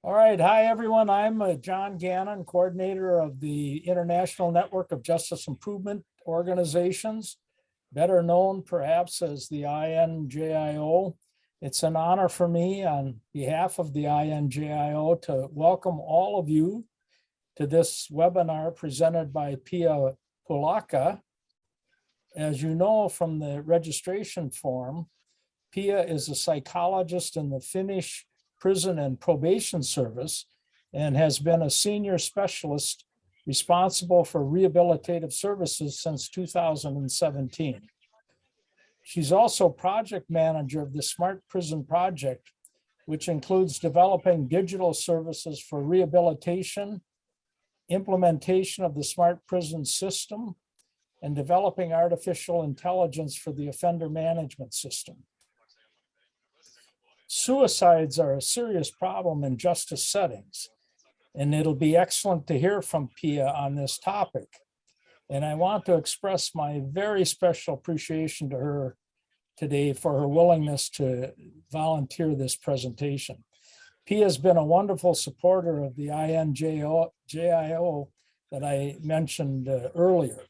All right. Hi, everyone. I'm John Gannon, coordinator of the International Network of Justice Improvement Organizations, better known perhaps as the INJIO. It's an honor for me on behalf of the INJIO to welcome all of you to this webinar presented by Pia Pulakka. As you know from the registration form, Pia is a psychologist in the Finnish Prison and Probation Service and has been a senior specialist responsible for rehabilitative services since 2017. She's also project manager of the Smart Prison Project, which includes developing digital services for rehabilitation, implementation of the Smart Prison system, and developing artificial intelligence for the offender management system. Suicides are a serious problem in justice settings, and it'll be excellent to hear from Pia on this topic. And I want to express my very special appreciation to her today for her willingness to volunteer this presentation. Pia has been a wonderful supporter of the INJIO that I mentioned earlier.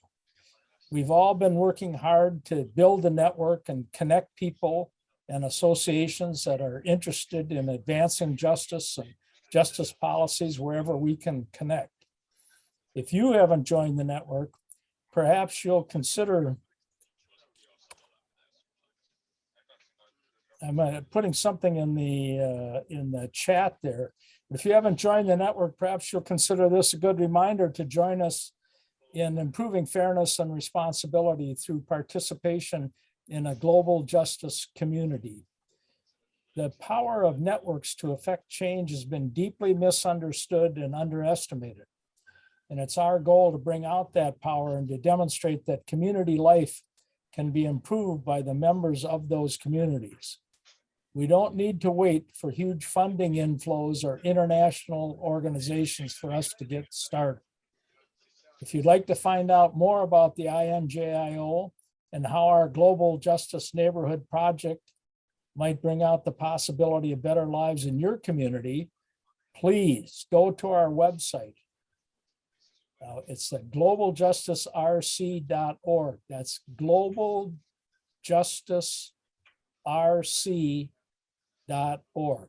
We've all been working hard to build a network and connect people and associations that are interested in advancing justice and justice policies wherever we can connect. If you haven't joined the network, perhaps you'll consider, I'm putting something in the chat there. If you haven't joined the network, perhaps you'll consider this a good reminder to join us in improving fairness and responsibility through participation in a global justice community. The power of networks to affect change has been deeply misunderstood and underestimated. And it's our goal to bring out that power and to demonstrate that community life can be improved by the members of those communities. We don't need to wait for huge funding inflows or international organizations for us to get started. If you'd like to find out more about the INJIO and how our Global Justice Neighborhood Project might bring out the possibility of better lives in your community, please go to our website. It's the globaljusticrc.org. That's globaljusticrc.org.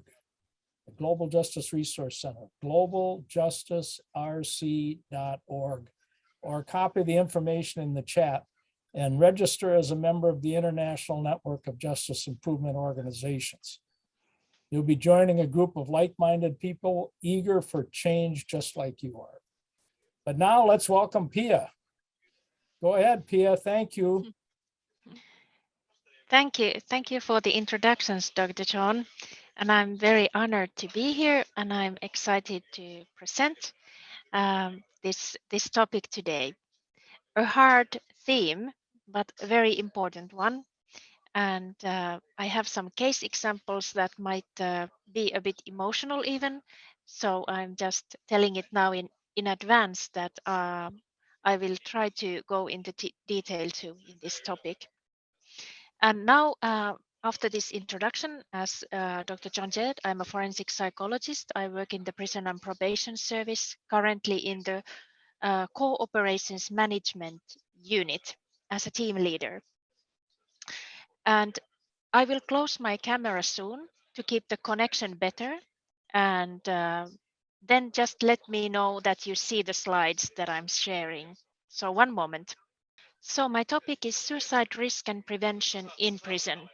The Global Justice Resource Center, globaljusticrc.org, or copy the information in the chat and register as a member of the International Network of Justice Improvement Organizations. You'll be joining a group of like-minded people eager for change just like you are. But now let's welcome Pia. Go ahead, Pia. Thank you. Thank you. Thank you for the introductions, Dr. John. And I'm very honored to be here, and I'm excited to present this topic today. A hard theme, but a very important one. And I have some case examples that might be a bit emotional even. So I'm just telling it now in advance that I will try to go into detail too in this topic. And now, after this introduction, as Dr. John said, I'm a forensic psychologist. I work in the Prison and Probation Service, currently in the Core Operations Management Unit as a team leader. And I will close my camera soon to keep the connection better. And then just let me know that you see the slides that I'm sharing. So one moment. So my topic is suicide risk and prevention in prison.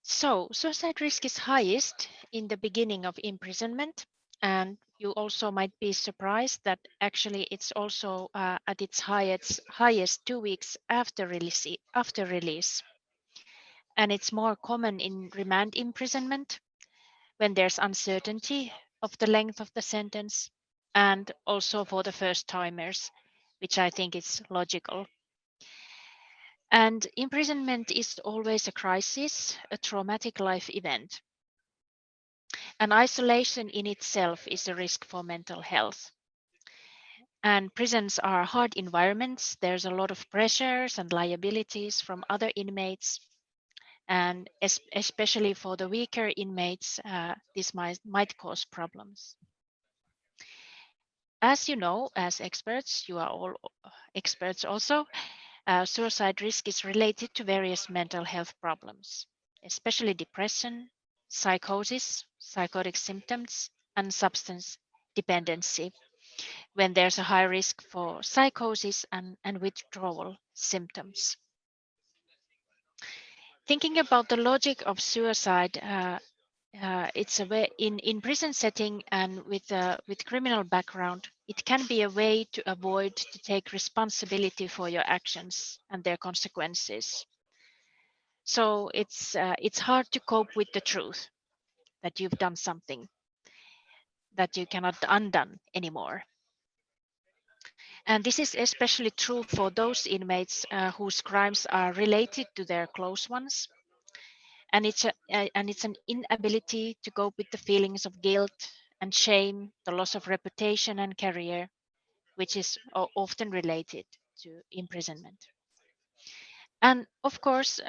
So suicide risk is highest in the beginning of imprisonment, and you also might be surprised that actually it's also at its highest 2 weeks after release. And it's more common in remand imprisonment when there's uncertainty of the length of the sentence, and also for the first timers, which I think is logical. And imprisonment is always a crisis, a traumatic life event. And isolation in itself is a risk for mental health. And prisons are hard environments. There's a lot of pressures and liabilities from other inmates. And especially for the weaker inmates, this might cause problems. As you know, as experts, you are all experts also, suicide risk is related to various mental health problems, especially depression, psychosis, psychotic symptoms, and substance dependency, when there's a high risk for psychosis and withdrawal symptoms. Thinking about the logic of suicide, it's a way in prison setting and with criminal background, it can be a way to avoid to take responsibility for your actions and their consequences. So it's hard to cope with the truth that you've done something that you cannot undone anymore. And this is especially true for those inmates whose crimes are related to their close ones. And it's an inability to cope with the feelings of guilt and shame, the loss of reputation and career, which is often related to imprisonment. And of course,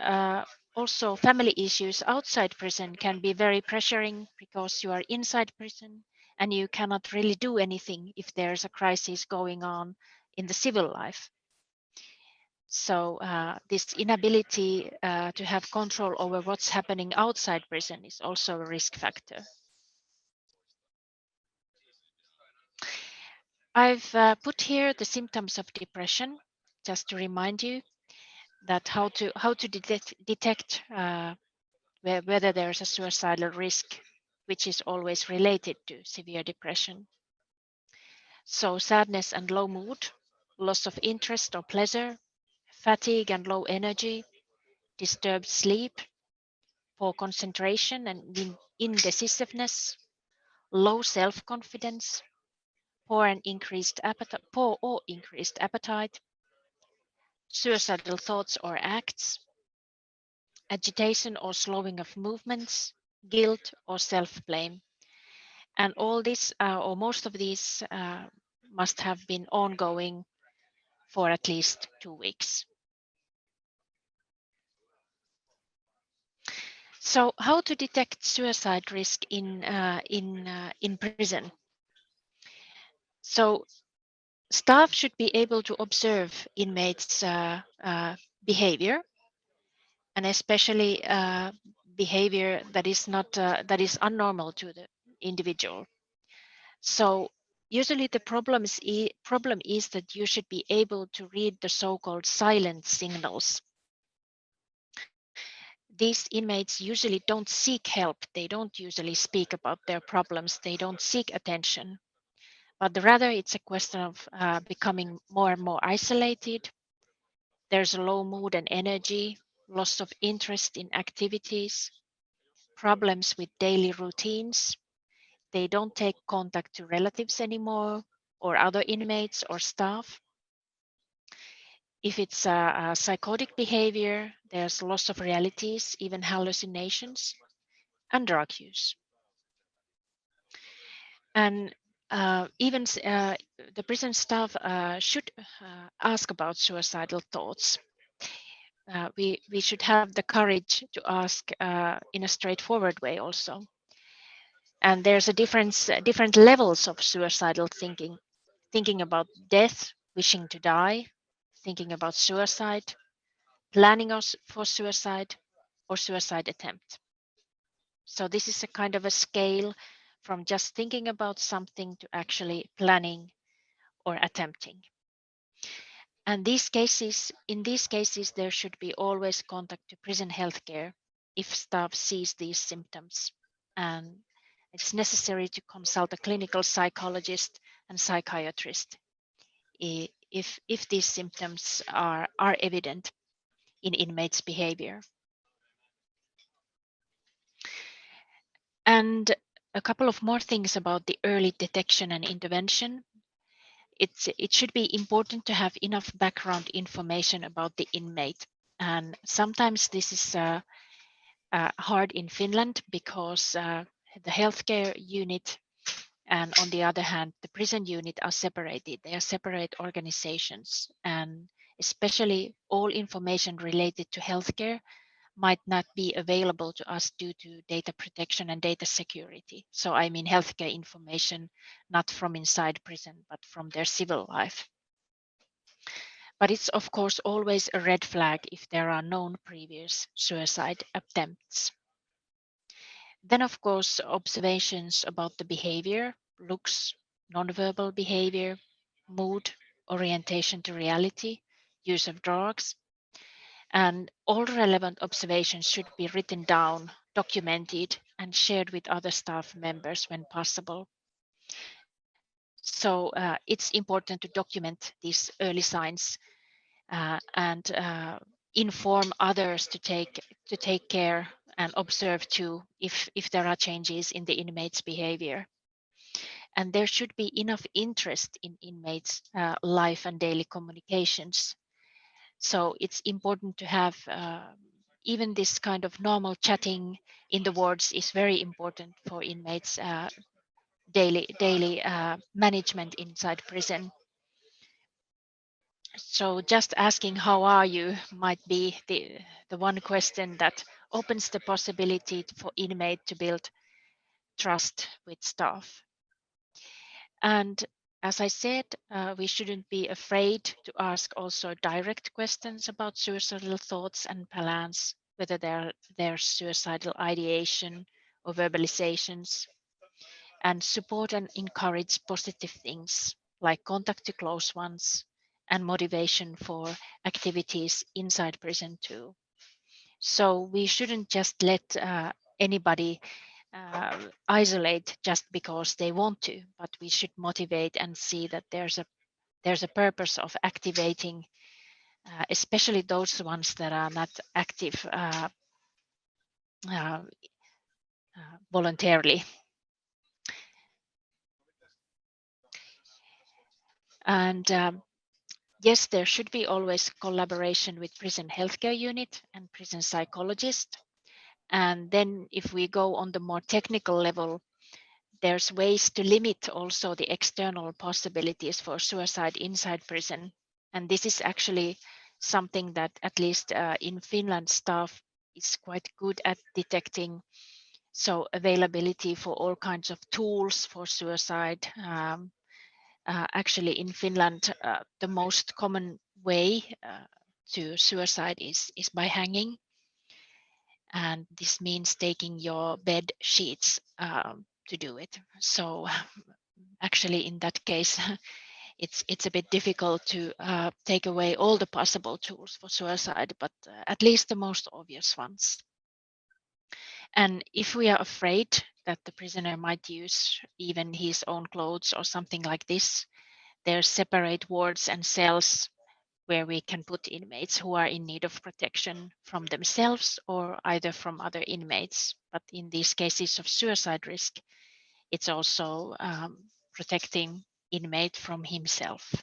also family issues outside prison can be very pressuring because you are inside prison and you cannot really do anything if there's a crisis going on in the civil life. So this inability to have control over what's happening outside prison is also a risk factor. I've put here the symptoms of depression, just to remind you that how to detect whether there's a suicidal risk, which is always related to severe depression. So sadness and low mood, loss of interest or pleasure, fatigue and low energy, disturbed sleep, poor concentration and indecisiveness, low self-confidence, poor or increased appetite, suicidal thoughts or acts, agitation or slowing of movements, guilt or self-blame. And all this, or most of these, must have been ongoing for at least 2 weeks. So, how to detect suicide risk in prison? So, staff should be able to observe inmates' behavior, and especially behavior that is not that is unnormal to the individual. So usually the problem is that you should be able to read the so-called silent signals. These inmates usually don't seek help. They don't usually speak about their problems. They don't seek attention. But rather it's a question of becoming more and more isolated. There's a low mood and energy, loss of interest in activities, problems with daily routines. They don't take contact to relatives anymore or other inmates or staff. If it's a psychotic behavior, there's loss of realities, even hallucinations, and drug use. And even the prison staff should ask about suicidal thoughts. We should have the courage to ask in a straightforward way also. And there's a different levels of suicidal thinking about death, wishing to die, thinking about suicide, planning for suicide, or suicide attempt. So this is a kind of a scale from just thinking about something to actually planning or attempting. And in these cases, there should be always contact to prison healthcare if staff sees these symptoms. And it's necessary to consult a clinical psychologist and psychiatrist if these symptoms are evident in inmates' behavior. And a couple of more things about the early detection and intervention. It should be important to have enough background information about the inmate. And sometimes this is hard in Finland because the healthcare unit and on the other hand, the prison unit are separated. They are separate organizations, and especially all information related to healthcare might not be available to us due to data protection and data security. So I mean healthcare information, not from inside prison, but from their civil life. But it's of course always a red flag if there are known previous suicide attempts. Then of course observations about the behavior, looks, nonverbal behavior, mood, orientation to reality, use of drugs, and all relevant observations should be written down, documented, and shared with other staff members when possible. So it's important to document these early signs and inform others to take care and observe too if there are changes in the inmates' behavior. And there should be enough interest in inmates' life and daily communications. So it's important to have even this kind of normal chatting in the wards is very important for inmates' daily management inside prison. So just asking how are you might be the one question that opens the possibility for inmate to build trust with staff. And as I said, we shouldn't be afraid to ask also direct questions about suicidal thoughts and plans, whether they're suicidal ideation or verbalizations, and support and encourage positive things like contact to close ones and motivation for activities inside prison too. So we shouldn't just let anybody isolate just because they want to, but we should motivate and see that there's a purpose of activating, especially those ones that are not active uh, voluntarily. And yes, there should be always collaboration with prison healthcare unit and prison psychologist. And then if we go on the more technical level, there's ways to limit also the external possibilities for suicide inside prison. And this is actually something that at least in Finland staff is quite good at detecting. So availability for all kinds of tools for suicide. Actually in Finland, the most common way to suicide is by hanging. And this means taking your bed sheets to do it. So actually in that case, it's a bit difficult to take away all the possible tools for suicide, but at least the most obvious ones. And if we are afraid that the prisoner might use even his own clothes or something like this, there's separate wards and cells where we can put inmates who are in need of protection from themselves or either from other inmates. But in these cases of suicide risk, it's also protecting inmate from himself.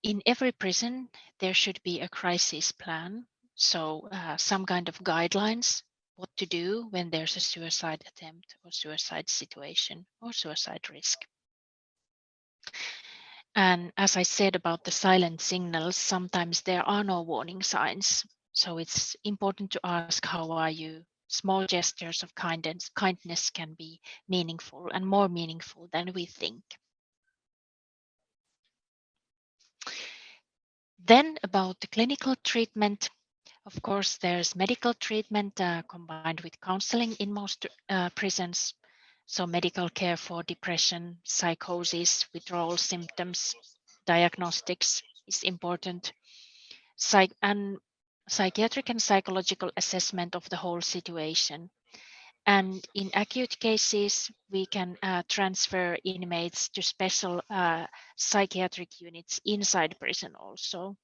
In every prison, there should be a crisis plan. So some kind of guidelines, what to do when there's a suicide attempt or suicide situation or suicide risk. And as I said about the silent signals, sometimes there are no warning signs. So it's important to ask, how are you? Small gestures of kindness can be meaningful and more meaningful than we think. Then about the clinical treatment, of course, there's medical treatment combined with counseling in most prisons. So medical care for depression, psychosis, withdrawal symptoms, diagnostics is important. And psychiatric and psychological assessment of the whole situation. And in acute cases, we can transfer inmates to special psychiatric units inside prison also.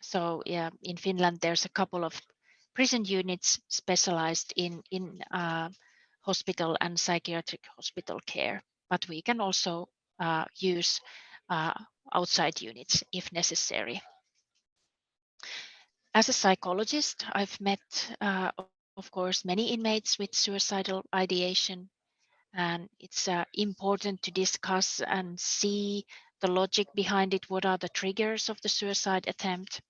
So yeah, in Finland, there's a couple of prison units specialized in hospital and psychiatric hospital care, but we can also use outside units if necessary. As a psychologist, I've met, of course, many inmates with suicidal ideation, and it's important to discuss and see the logic behind it. What are the triggers of the suicide attempt?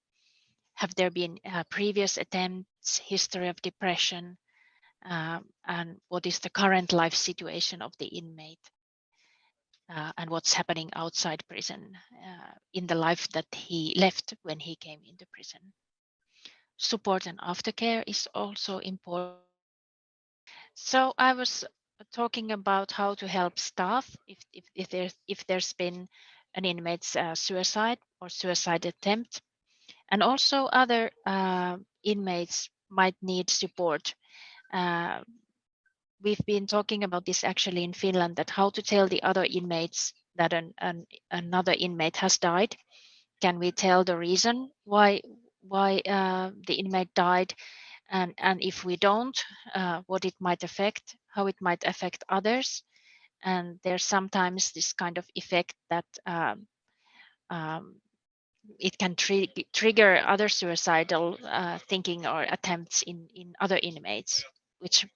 Have there been previous attempts, history of depression, and what is the current life situation of the inmate, and what's happening outside prison in the life that he left when he came into prison. Support and aftercare is also important. So I was talking about how to help staff if there's been an inmate's suicide or suicide attempt, and also other inmates might need support. Uh, we've been talking about this actually in Finland, that how to tell the other inmates that another inmate has died. Can we tell the reason why the inmate died, and if we don't, what it might affect, how it might affect others. And there's sometimes this kind of effect that um, it can trigger other suicidal thinking or attempts in other inmates, which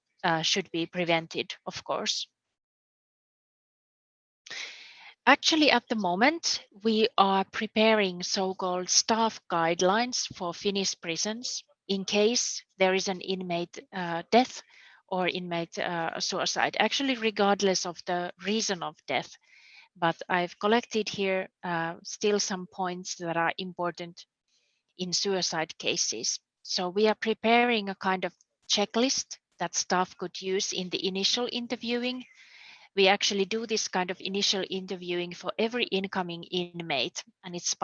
should be prevented, of course. Actually, at the moment, we are preparing so-called staff guidelines for Finnish prisons in case there is an inmate death or inmate suicide, actually regardless of the reason of death. But I've collected here still some points that are important in suicide cases. So we are preparing a kind of checklist that staff could use in the initial interviewing. We actually do this kind of initial interviewing for every incoming inmate, and it's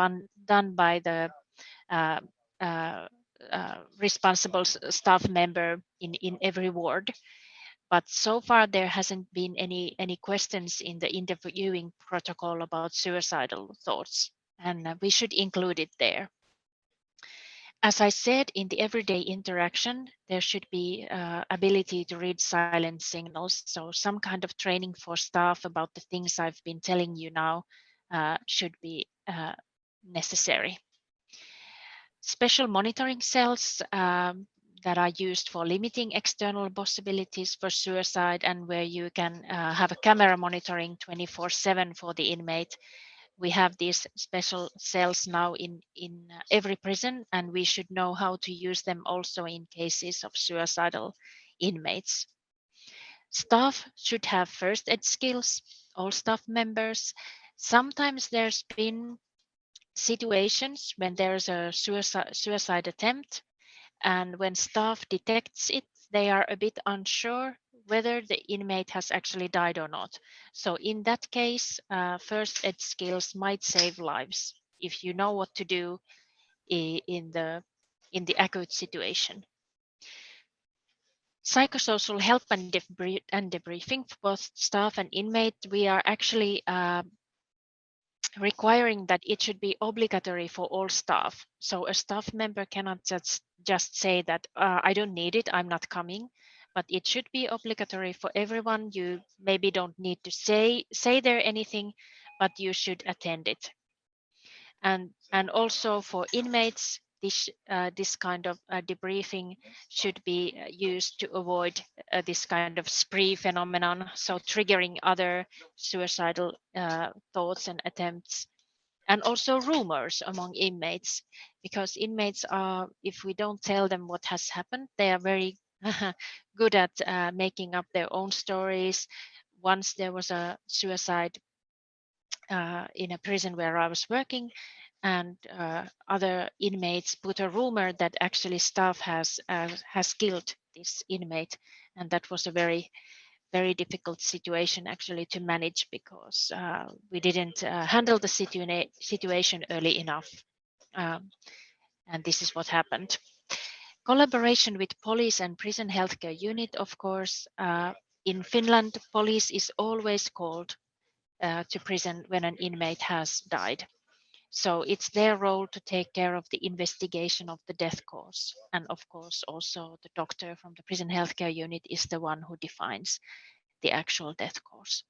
done by the uh, uh, responsible staff member in every ward. But so far there hasn't been any questions in the interviewing protocol about suicidal thoughts, and we should include it there. As I said, in the everyday interaction, there should be ability to read silent signals. So some kind of training for staff about the things I've been telling you now should be necessary. Special monitoring cells that are used for limiting external possibilities for suicide, and where you can have a camera monitoring 24/7 for the inmate. We have these special cells now in every prison, and we should know how to use them also in cases of suicidal inmates. Staff should have first aid skills, all staff members. Sometimes there's been situations when there's a suicide attempt, and when staff detects it, they are a bit unsure whether the inmate has actually died or not. So in that case, first aid skills might save lives if you know what to do in the acute situation. Psychosocial help and debriefing for both staff and inmate. We are actually requiring that it should be obligatory for all staff. So a staff member cannot just say that I don't need it, I'm not coming, but it should be obligatory for everyone. You maybe don't need to say there anything, but you should attend it. And also for inmates, this kind of debriefing should be used to avoid this kind of spree phenomenon, so triggering other suicidal thoughts and attempts, and also rumors among inmates, because inmates are, if we don't tell them what has happened, they are very good at making up their own stories. Once there was a suicide in a prison where I was working, and other inmates put a rumor that actually staff has killed this inmate, and that was a very difficult situation actually to manage, because we didn't handle the situation early enough. Um, and this is what happened. Collaboration with police and prison healthcare unit, of course. In Finland, police is always called to prison when an inmate has died. So it's their role to take care of the investigation of the death cause. And of course, also the doctor from the prison healthcare unit is the one who defines the actual death cause.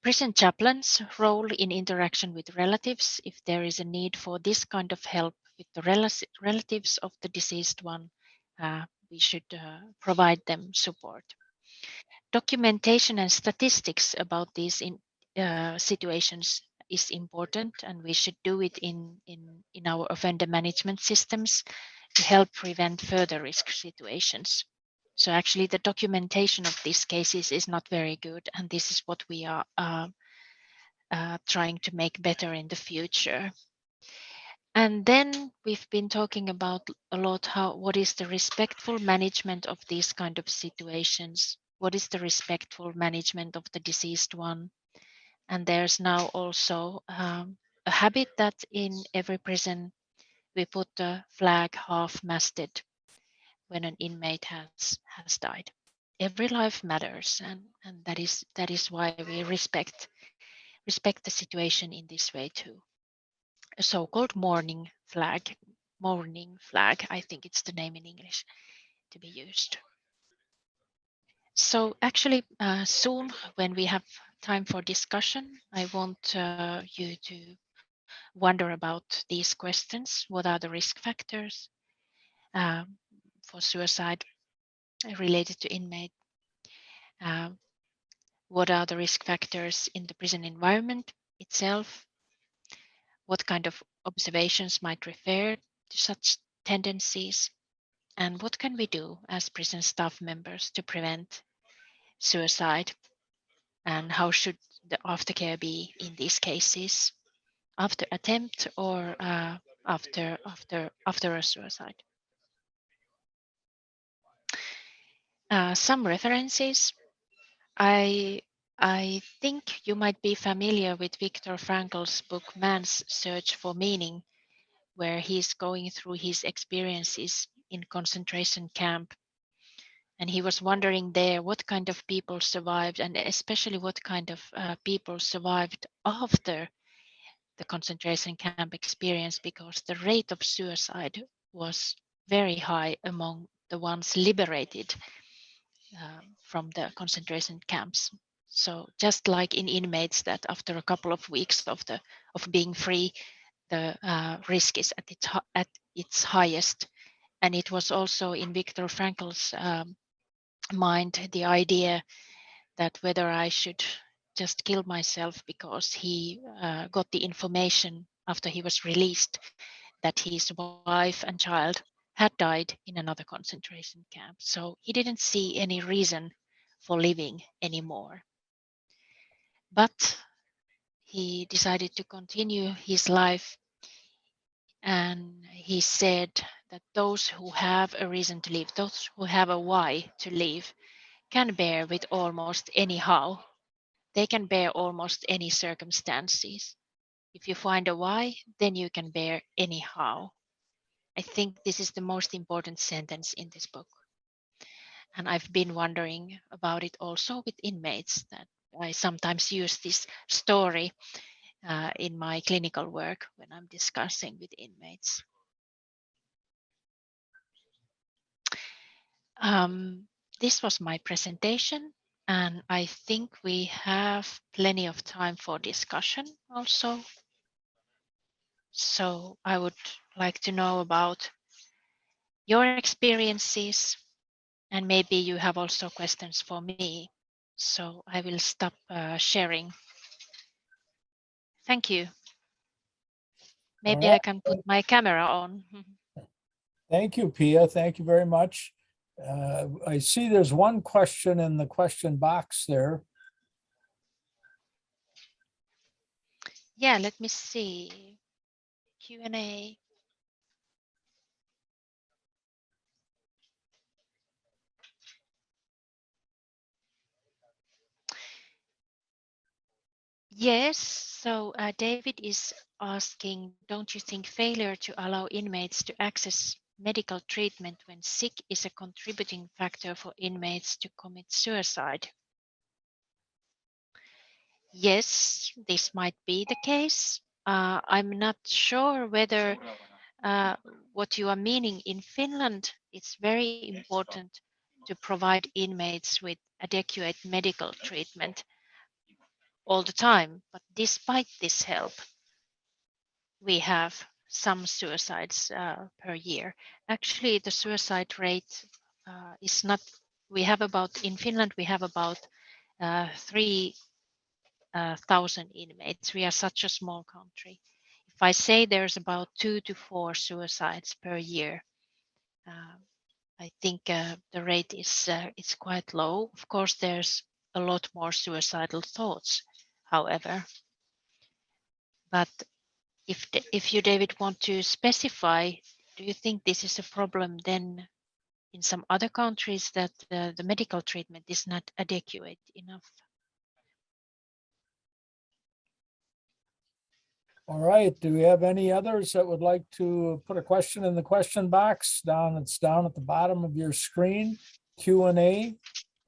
Prison chaplain's role in interaction with relatives, if there is a need for this kind of help with the relatives of the deceased one, we should provide them support. Documentation and statistics about these situations is important, and we should do it in our offender management systems to help prevent further risk situations. So actually the documentation of these cases is not very good, and this is what we are trying to make better in the future. And then we've been talking about a lot what is the respectful management of these kind of situations? What is the respectful management of the deceased one? And there's now also a habit that in every prison we put the flag half-masted when an inmate has died. Every life matters, and that is why we respect the situation in this way too. A so-called mourning flag, I think it's the name in English to be used. So actually soon when we have time for discussion, I want you to wonder about these questions. What are the risk factors for suicide related to inmate? What are the risk factors in the prison environment itself? What kind of observations might refer to such tendencies? And what can we do as prison staff members to prevent suicide? And how should the aftercare be in these cases, after attempt or after a suicide? Some references. I think you might be familiar with Viktor Frankl's book Man's Search for Meaning, where he's going through his experiences in concentration camp. And he was wondering there what kind of people survived, and especially what kind of people survived after the concentration camp experience, because the rate of suicide was very high among the ones liberated from the concentration camps. So just like in inmates that after a couple of weeks of being free, the risk is at its highest. And it was also in Viktor Frankl's mind the idea that whether I should just kill myself because he got the information after he was released that his wife and child had died in another concentration camp. So he didn't see any reason for living anymore. But he decided to continue his life, and he said that those who have a reason to live, those who have a why to live, can bear with almost anyhow. They can bear almost any circumstances. If you find a why, then you can bear anyhow. I think this is the most important sentence in this book. And I've been wondering about it also with inmates, that I sometimes use this story in my clinical work when I'm discussing with inmates. This was my presentation, and I think we have plenty of time for discussion also. So I would like to know about your experiences, and maybe you have also questions for me. So I will stop sharing. Thank you. Maybe I can put my camera on. Thank you, Pia. Thank you very much. I see there's one question in the question box there. Yeah, let me see. Q&A. Yes, so David is asking, don't you think failure to allow inmates to access medical treatment when sick is a contributing factor for inmates to commit suicide? Yes, this might be the case. I'm not sure whether what you are meaning. In Finland, it's very important to provide inmates with adequate medical treatment all the time. But despite this help, we have some suicides per year. Actually, the suicide rate is not, we have about, in Finland, we have about 3 1,000 inmates. We are such a small country. If I say there's about 2 to 4 suicides per year, I think the rate is quite low. Of course, there's a lot more suicidal thoughts, however. But if you, David, want to specify, do you think this is a problem then in some other countries that the medical treatment is not adequate enough? All right, do we have any others that would like to put a question in the question box down? It's down at the bottom of your screen, Q&A.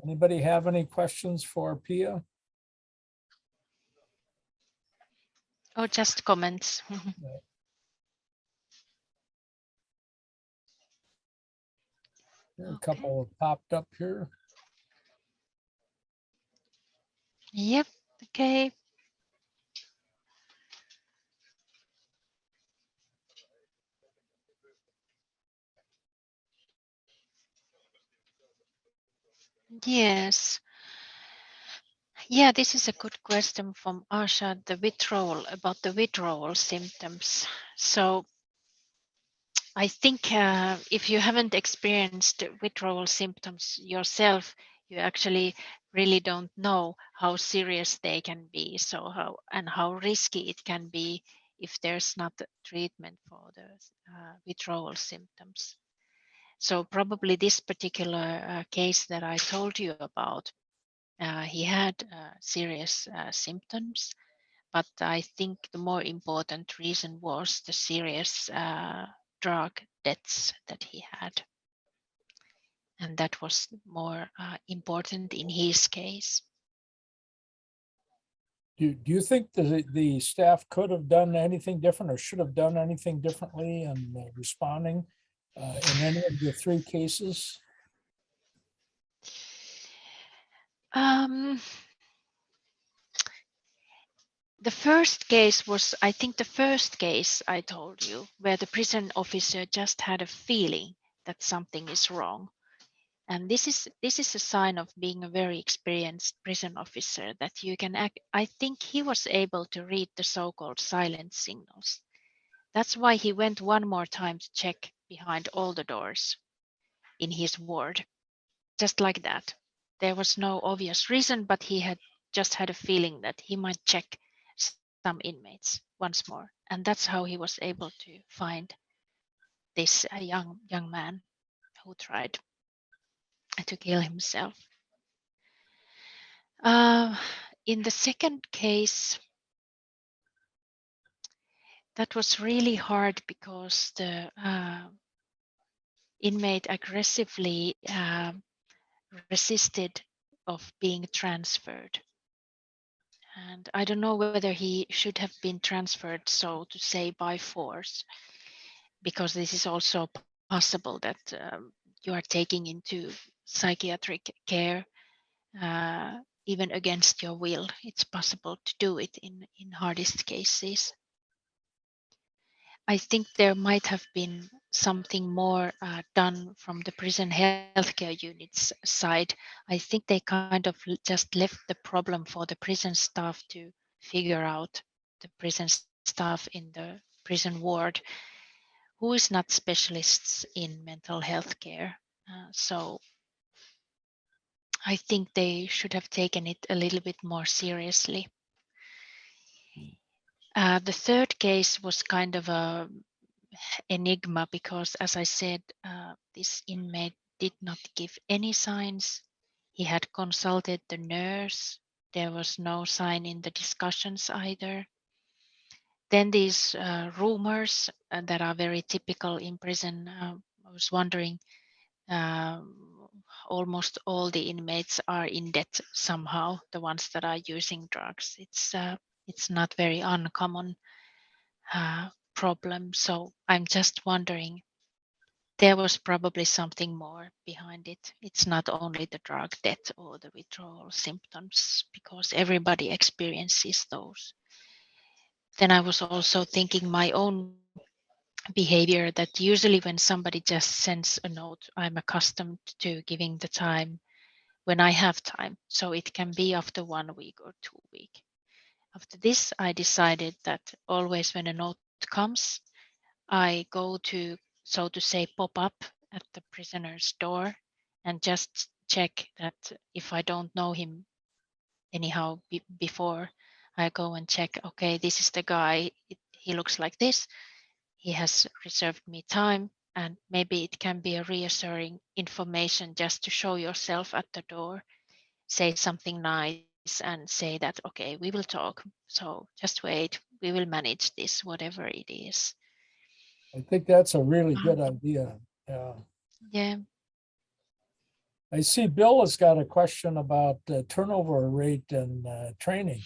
Anybody have any questions for Pia? Or just comments? A couple have popped up here. Yep, okay. Yes. Yeah, this is a good question from Asha, about the withdrawal symptoms. So I think if you haven't experienced withdrawal symptoms yourself, you actually really don't know how serious they can be. So how risky it can be if there's not a treatment for the withdrawal symptoms. So probably this particular case that I told you about, he had serious symptoms, but I think the more important reason was the serious drug debts that he had. And that was more important in his case. Do you think the staff could have done anything different or should have done anything differently in responding in any of the 3 cases? The first case was, I think the first case I told you, where the prison officer just had a feeling that something is wrong. And this is a sign of being a very experienced prison officer, that you can act. I think he was able to read the so-called silent signals. That's why he went one more time to check behind all the doors in his ward, just like that. There was no obvious reason, but he had just had a feeling that he might check some inmates once more. And that's how he was able to find this young man who tried to kill himself. In the second case, that was really hard because the inmate aggressively resisted of being transferred. And I don't know whether he should have been transferred, so to say, by force, because this is also possible that you are taking into psychiatric care even against your will. It's possible to do it in hardest cases. I think there might have been something more done from the prison healthcare unit's side. I think they kind of just left the problem for the prison staff to figure out, the prison staff in the prison ward, who is not specialists in mental health care. So I think they should have taken it a little bit more seriously. The third case was kind of a enigma because, as I said, this inmate did not give any signs. He had consulted the nurse. There was no sign in the discussions either. Then these rumors that are very typical in prison. I was wondering, almost all the inmates are in debt somehow, the ones that are using drugs. It's not very uncommon problem. So I'm just wondering, there was probably something more behind it. It's not only the drug debt or the withdrawal symptoms, because everybody experiences those. Then I was also thinking my own behavior, that usually when somebody just sends a note, I'm accustomed to giving the time when I have time. So it can be after 1 week or 2 weeks. After this, I decided that always when a note comes, I go to, so to say, pop up at the prisoner's door and just check that if I don't know him anyhow before, I go and check, okay, this is the guy, he looks like this, he has reserved me time, and maybe it can be a reassuring information just to show yourself at the door, say something nice and say that, okay, we will talk, so just wait, we will manage this, whatever it is. I think that's a really good idea. Yeah. Yeah. I see Bill has got a question about turnover rate and training.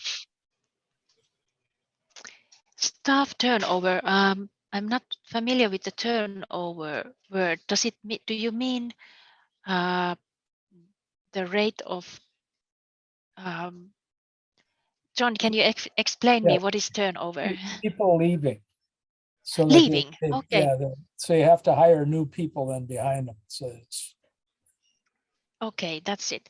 Staff turnover. I'm not familiar with the turnover word. Do you mean uh, the rate of John? Can you explain Yeah, me what is turnover? people leaving. So that Leaving. Okay. yeah, so you have to hire new people then behind them. So it's Okay, that's it.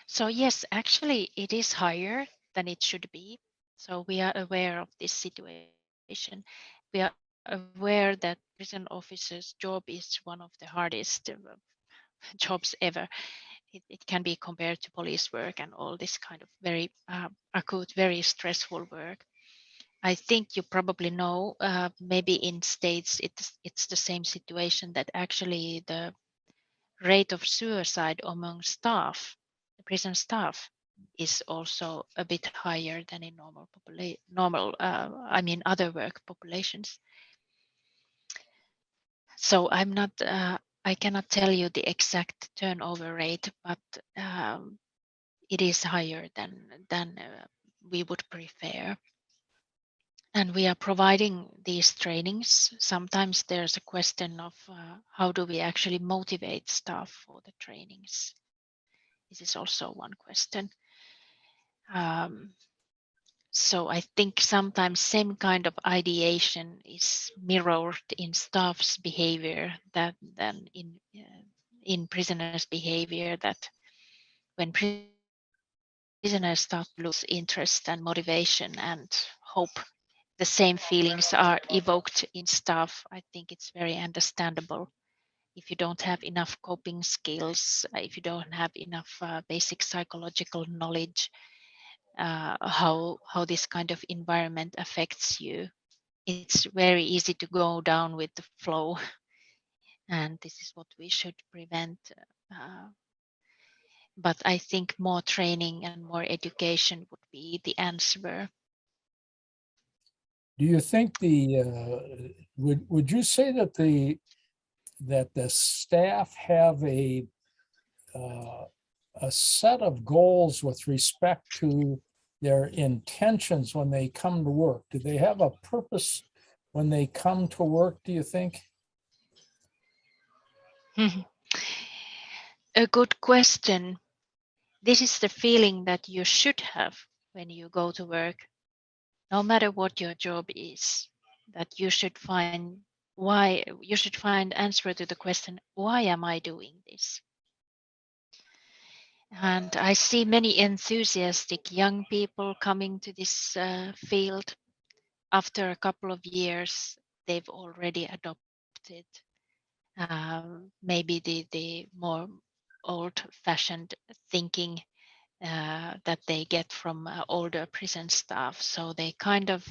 So yes, actually, it is higher than it should be. So we are aware of this situation. We are aware that prison officers' job is one of the hardest jobs ever. It can be compared to police work and all this kind of very acute, very stressful work. I think you probably know, maybe in states it's the same situation, that actually the rate of suicide among staff, the prison staff, is also a bit higher than in other work populations. So I cannot tell you the exact turnover rate, but it is higher than we would prefer. And we are providing these trainings. Sometimes there's a question of how do we actually motivate staff for the trainings? This is also one question. So I think sometimes same kind of ideation is mirrored in staff's behavior than in prisoners' behavior, that when prisoners start to lose interest and motivation and hope, the same feelings are evoked in staff. I think it's very understandable. If you don't have enough coping skills, if you don't have enough basic psychological knowledge, how this kind of environment affects you, it's very easy to go down with the flow, and this is what we should prevent. Uh, but I think more training and more education would be the answer. do you think would you say that the staff have uh, a set of goals with respect to their intentions when they come to work? Do they have a purpose when they come to work, do you think? A good question. This is the feeling that you should have when you go to work, no matter what your job is, that you should find answer to the question, why am I doing this? And I see many enthusiastic young people coming to this field. After a couple of years, they've already adopted maybe the more old-fashioned thinking that they get from older prison staff. So they kind of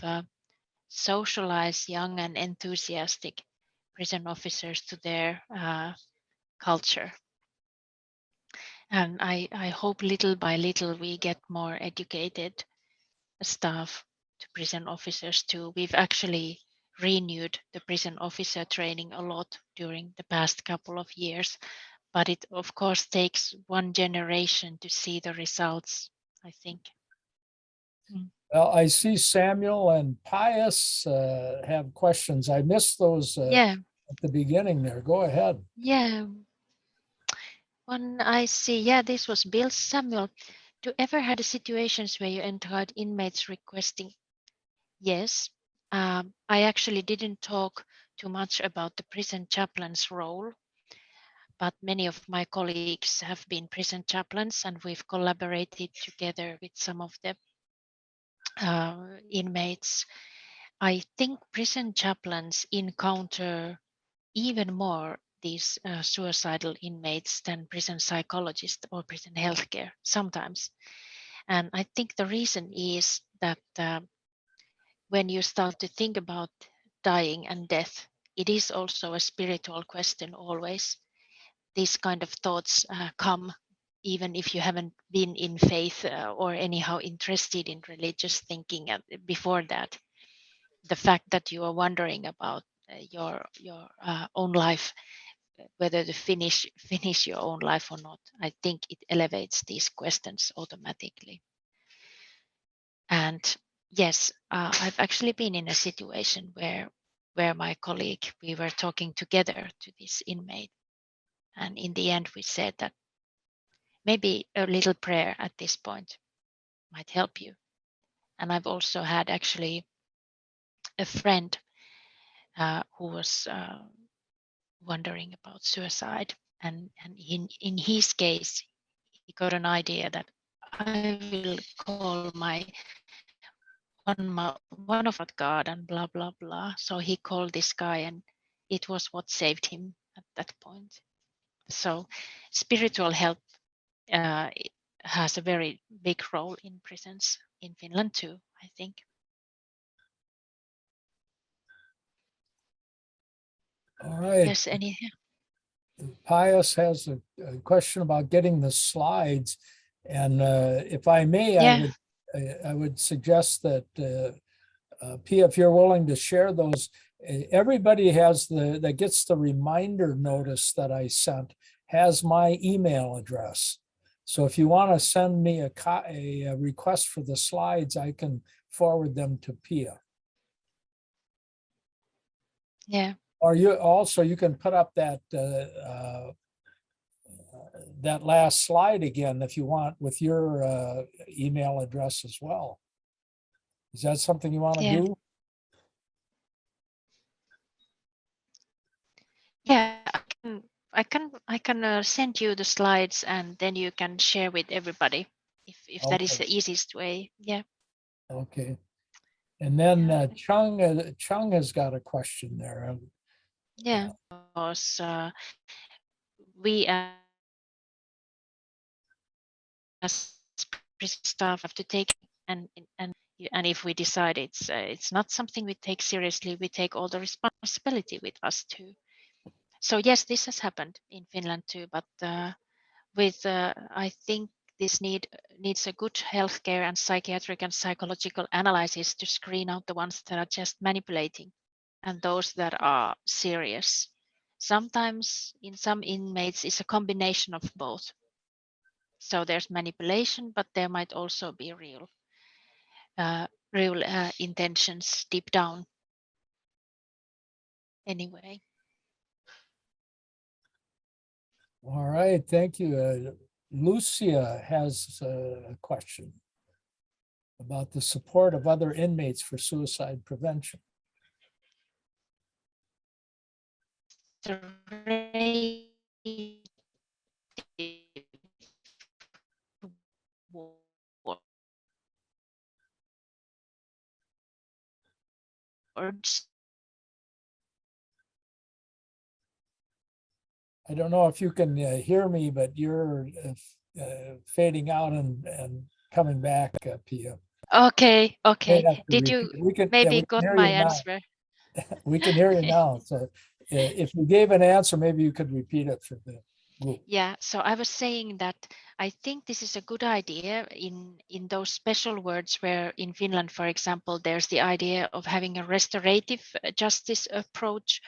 socialize young and enthusiastic prison officers to their culture. And I hope little by little we get more educated staff to prison officers too. We've actually renewed the prison officer training a lot during the past couple of years, but it of course takes one generation to see the results, I think. Well, I see Samuel and Pius have questions. I missed those Yeah, at the beginning there. Go ahead. yeah. One I see, yeah, this was Bill. Samuel, do you ever had situations where you encountered inmates requesting? Yes. I actually didn't talk too much about the prison chaplain's role, but many of my colleagues have been prison chaplains, and we've collaborated together with some of the inmates, I think prison chaplains encounter even more these suicidal inmates than prison psychologists or prison healthcare sometimes. And I think the reason is that when you start to think about dying and death, it is also a spiritual question always. These kind of thoughts come even if you haven't been in faith or anyhow interested in religious thinking before that. The fact that you are wondering about your own life, whether to finish your own life or not, I think it elevates these questions automatically. And yes, I've actually been in a situation where my colleague, we were talking together to this inmate, and in the end we said that maybe a little prayer at this point might help you. And I've also had actually a friend who was wondering about suicide, and in his case he got an idea that I will call one of God and blah blah blah. So he called this guy, and it was what saved him at that point. So spiritual help has a very big role in prisons in Finland too, I think. All right. Yes, any? Pius has a question about getting the slides. And if I may, Yeah. I would suggest that Pia, if you're willing to share those, everybody that gets the reminder notice that I sent has my email address. So if you want to send me a request for the slides, I can forward them to Pia. Yeah. Or you can put up that that last slide again if you want with your email address as well. Is that something you want to do? Yeah, I can send you the slides, and then you can share with everybody if that is Okay. the easiest way. Yeah. Okay. And then Yeah. Chung has got a question there. Yeah, because we as prison staff have to take and if we decide it's not something we take seriously, we take all the responsibility with us too. So yes, this has happened in Finland too, but with I think this needs a good healthcare and psychiatric and psychological analysis to screen out the ones that are just manipulating and those that are serious. Sometimes in some inmates it's a combination of both. So there's manipulation, but there might also be real intentions deep down. Anyway. All right, thank you. Lucia has a question about the support of other inmates for suicide prevention. I don't know if you can hear me, but you're fading out and coming back, Pia. Okay. May Okay. have to Did repeat. you We can maybe got hear my you now. answer? We can hear you now. So if you gave an answer, maybe you could repeat it for the group. Yeah, so I was saying that I think this is a good idea in those special words where in Finland, for example, there's the idea of having a restorative justice approach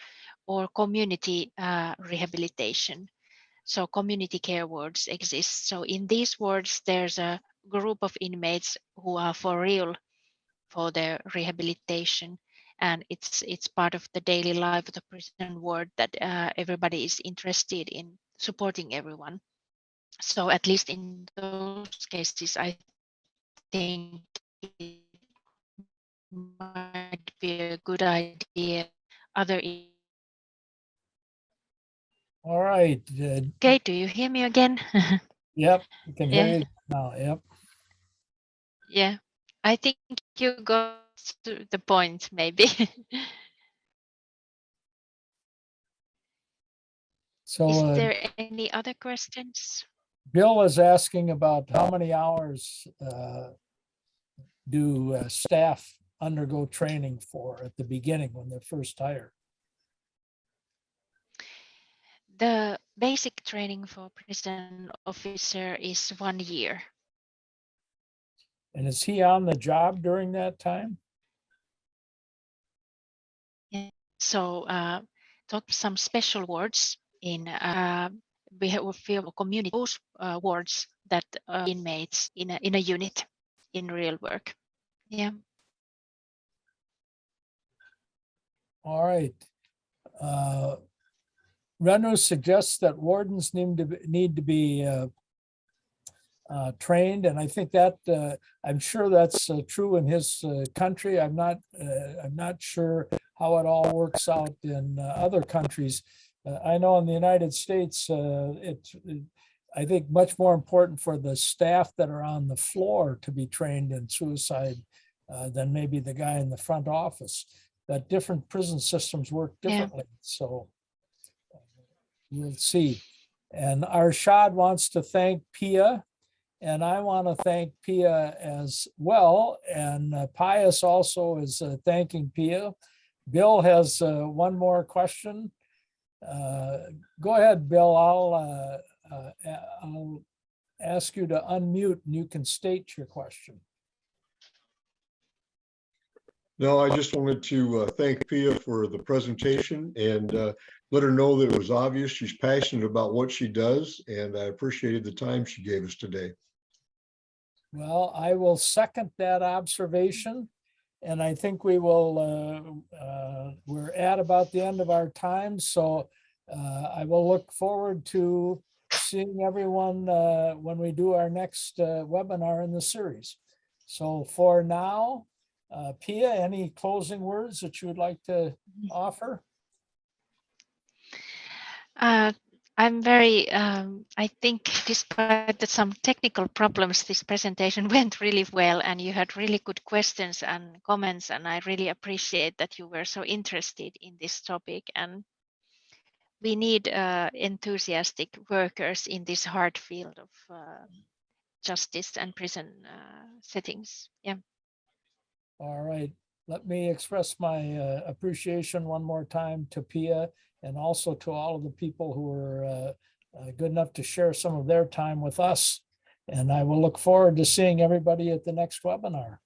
or community rehabilitation. So community care wards exist. So in these wards, there's a group of inmates who are for real for their rehabilitation, and it's part of the daily life of the prison ward that everybody is interested in supporting everyone. So at least in those cases, I think it might be a good idea. Other. All right. Okay, do you hear me again? Yep, we can hear Yeah. you now. Yep. Yeah. I think you got to the point, maybe. So Is there any other questions? Bill is asking about how many hours do staff undergo training for at the beginning when they're first hired? The basic training for prison officer is 1 year. And is he on the job during that time? So talk some special words in we have community those words that inmates in a unit in real work. Yeah. All right. Renu suggests that wardens need to be trained, and I think that I'm sure that's true in his country. I'm not sure how it all works out in other countries. I know in the United States, it's I think much more important for the staff that are on the floor to be trained in suicide than maybe the guy in the front office. But different prison systems work differently, so we'll see. And Arshad wants to thank Pia, and I want to thank Pia as well. And Pius also is thanking Pia. Bill has one more question. Go ahead, Bill. I'll ask you to unmute and you can state your question. No, I just wanted to thank Pia for the presentation and let her know that it was obvious she's passionate about what she does, and I appreciated the time she gave us today. Well, I will second that observation. And I think we will, we're at about the end of our time. So I will look forward to seeing everyone when we do our next webinar in the series. So for now, Pia, any closing words that you would like to offer? I'm very, I think despite some technical problems, this presentation went really well and you had really good questions and comments, and I really appreciate that you were so interested in this topic. And we need enthusiastic workers in this hard field of justice and prison settings. Yeah. All right. Let me express my appreciation one more time to Pia and also to all of the people who were good enough to share some of their time with us. And I will look forward to seeing everybody at the next webinar.